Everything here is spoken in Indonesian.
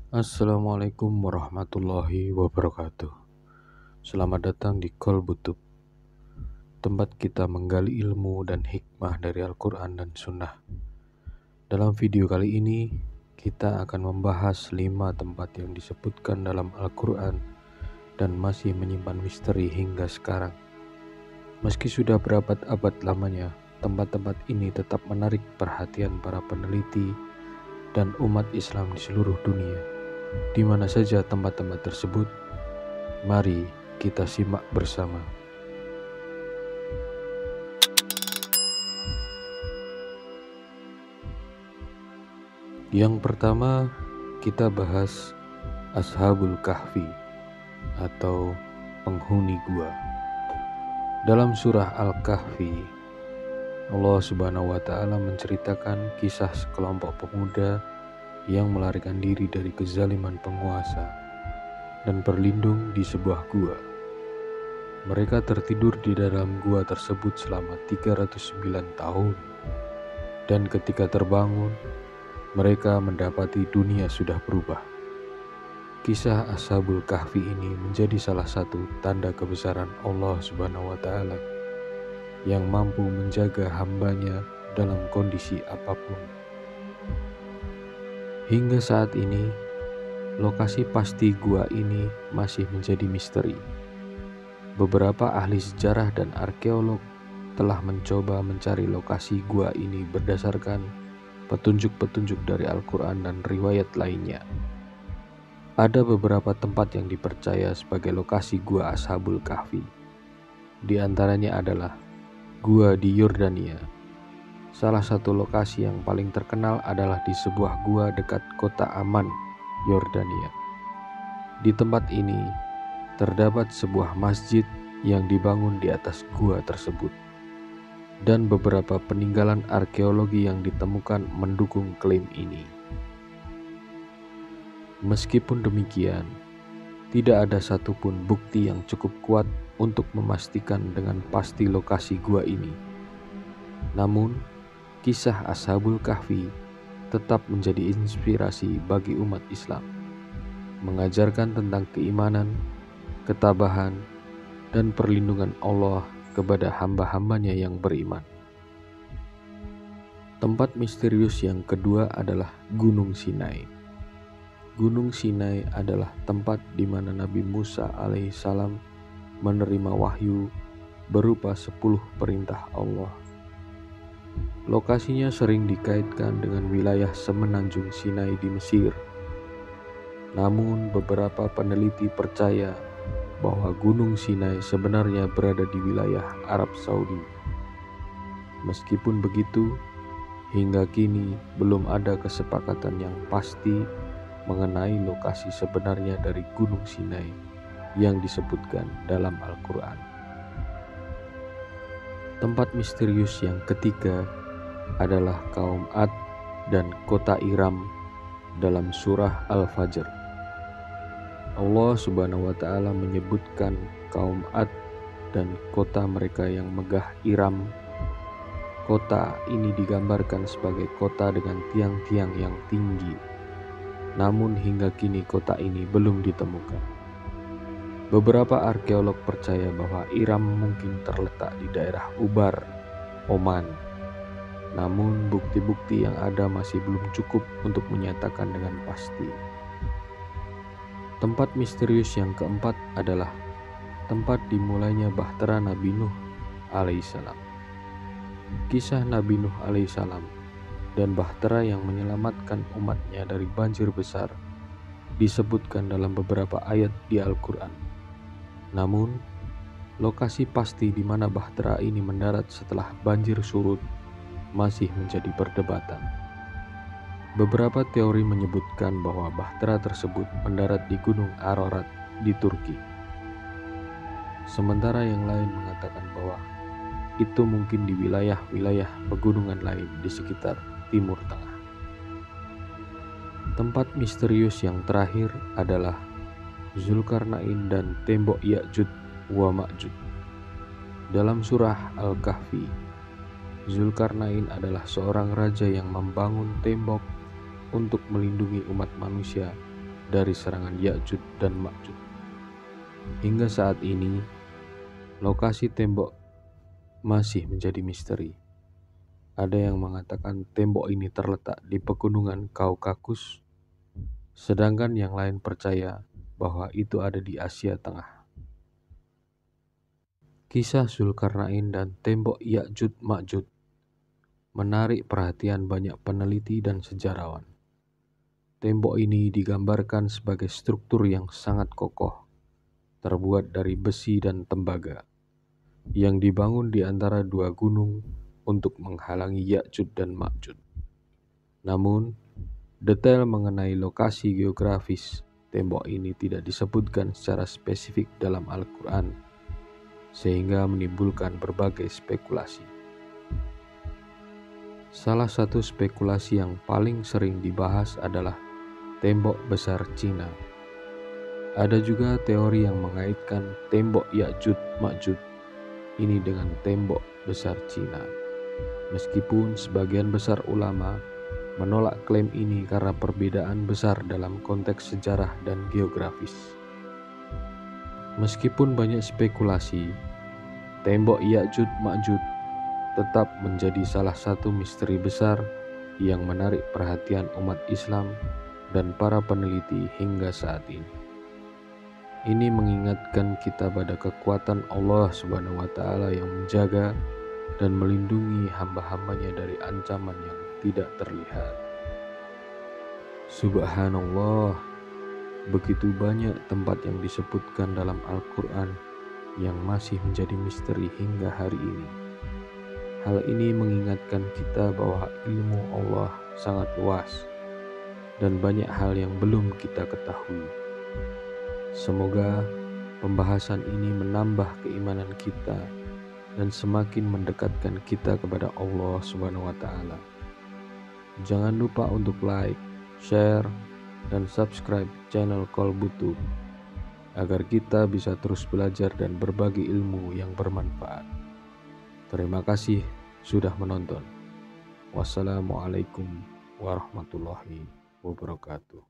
Assalamualaikum warahmatullahi wabarakatuh. Selamat datang di Kolbutub, tempat kita menggali ilmu dan hikmah dari Al-Quran dan Sunnah. Dalam video kali ini, kita akan membahas 5 tempat yang disebutkan dalam Al-Quran dan masih menyimpan misteri hingga sekarang. Meski sudah berabad-abad lamanya, tempat-tempat ini tetap menarik perhatian para peneliti dan umat Islam di seluruh dunia. Di mana saja tempat-tempat tersebut, mari kita simak bersama. Yang pertama, kita bahas Ashabul Kahfi atau penghuni gua. Dalam surah Al-Kahfi, Allah Subhanahu wa Ta'ala menceritakan kisah sekelompok pemuda yang melarikan diri dari kezaliman penguasa dan berlindung di sebuah gua. Mereka tertidur di dalam gua tersebut selama 309 tahun, dan ketika terbangun, mereka mendapati dunia sudah berubah. Kisah Ashabul Kahfi ini menjadi salah satu tanda kebesaran Allah Subhanahu wa Ta'ala yang mampu menjaga hambanya dalam kondisi apapun. Hingga saat ini, lokasi pasti gua ini masih menjadi misteri. Beberapa ahli sejarah dan arkeolog telah mencoba mencari lokasi gua ini berdasarkan petunjuk-petunjuk dari Al-Quran dan riwayat lainnya. Ada beberapa tempat yang dipercaya sebagai lokasi gua Ashabul Kahfi. Di antaranya adalah gua di Yordania. Salah satu lokasi yang paling terkenal adalah di sebuah gua dekat kota Amman, Yordania. Di tempat ini terdapat sebuah masjid yang dibangun di atas gua tersebut, dan beberapa peninggalan arkeologi yang ditemukan mendukung klaim ini. Meskipun demikian, tidak ada satupun bukti yang cukup kuat untuk memastikan dengan pasti lokasi gua ini. Namun, kisah Ashabul Kahfi tetap menjadi inspirasi bagi umat Islam, mengajarkan tentang keimanan, ketabahan, dan perlindungan Allah kepada hamba-hambanya yang beriman. Tempat misterius yang kedua adalah Gunung Sinai. Gunung Sinai adalah tempat di mana Nabi Musa alaihissalam menerima wahyu berupa 10 perintah Allah. Lokasinya sering dikaitkan dengan wilayah semenanjung Sinai di Mesir. Namun beberapa peneliti percaya bahwa Gunung Sinai sebenarnya berada di wilayah Arab Saudi. Meskipun begitu, hingga kini belum ada kesepakatan yang pasti mengenai lokasi sebenarnya dari Gunung Sinai yang disebutkan dalam Al-Quran. Tempat misterius yang ketiga adalah kaum Ad dan kota Iram dalam surah Al-Fajr. Allah Subhanahu wa Ta'ala menyebutkan kaum Ad dan kota mereka yang megah Iram. Kota ini digambarkan sebagai kota dengan tiang-tiang yang tinggi. Namun hingga kini kota ini belum ditemukan. Beberapa arkeolog percaya bahwa Iram mungkin terletak di daerah Ubar, Oman. Namun bukti-bukti yang ada masih belum cukup untuk menyatakan dengan pasti. Tempat misterius yang keempat adalah tempat dimulainya bahtera Nabi Nuh alaihissalam. Kisah Nabi Nuh alaihissalam dan bahtera yang menyelamatkan umatnya dari banjir besar disebutkan dalam beberapa ayat di Al-Quran. Namun, lokasi pasti di mana bahtera ini mendarat setelah banjir surut masih menjadi perdebatan. Beberapa teori menyebutkan bahwa bahtera tersebut mendarat di Gunung Ararat di Turki. Sementara yang lain mengatakan bahwa itu mungkin di wilayah-wilayah pegunungan lain di sekitar Timur Tengah. Tempat misterius yang terakhir adalah Zulkarnain dan tembok Ya'juj wa Ma'juj. Dalam surah Al-Kahfi, Zulkarnain adalah seorang raja yang membangun tembok untuk melindungi umat manusia dari serangan Ya'juj dan Ma'juj. Hingga saat ini, lokasi tembok masih menjadi misteri. Ada yang mengatakan tembok ini terletak di pegunungan Kaukasus, sedangkan yang lain percaya bahwa itu ada di Asia Tengah. Kisah Zulkarnain dan tembok Ya'juj Ma'juj menarik perhatian banyak peneliti dan sejarawan. Tembok ini digambarkan sebagai struktur yang sangat kokoh, terbuat dari besi dan tembaga, yang dibangun di antara dua gunung untuk menghalangi Ya'juj dan Ma'juj. Namun, detail mengenai lokasi geografis tembok ini tidak disebutkan secara spesifik dalam Al-Quran, sehingga menimbulkan berbagai spekulasi. Salah satu spekulasi yang paling sering dibahas adalah tembok besar Cina. Ada juga teori yang mengaitkan tembok Ya'juj Ma'juj ini dengan tembok besar Cina. Meskipun sebagian besar ulama menolak klaim ini karena perbedaan besar dalam konteks sejarah dan geografis. Meskipun banyak spekulasi, tembok Ya'juj Ma'juj tetap menjadi salah satu misteri besar yang menarik perhatian umat Islam dan para peneliti hingga saat ini. Ini mengingatkan kita pada kekuatan Allah Subhanahu wa Ta'ala yang menjaga dan melindungi hamba-hambanya dari ancaman yang tidak terlihat. Subhanallah, begitu banyak tempat yang disebutkan dalam Al-Quran yang masih menjadi misteri hingga hari ini. Hal ini mengingatkan kita bahwa ilmu Allah sangat luas dan banyak hal yang belum kita ketahui. Semoga pembahasan ini menambah keimanan kita dan semakin mendekatkan kita kepada Allah Subhanahu wa Ta'ala. Jangan lupa untuk like, share, dan subscribe channel Kolbutu agar kita bisa terus belajar dan berbagi ilmu yang bermanfaat. Terima kasih sudah menonton. Wassalamualaikum warahmatullahi wabarakatuh.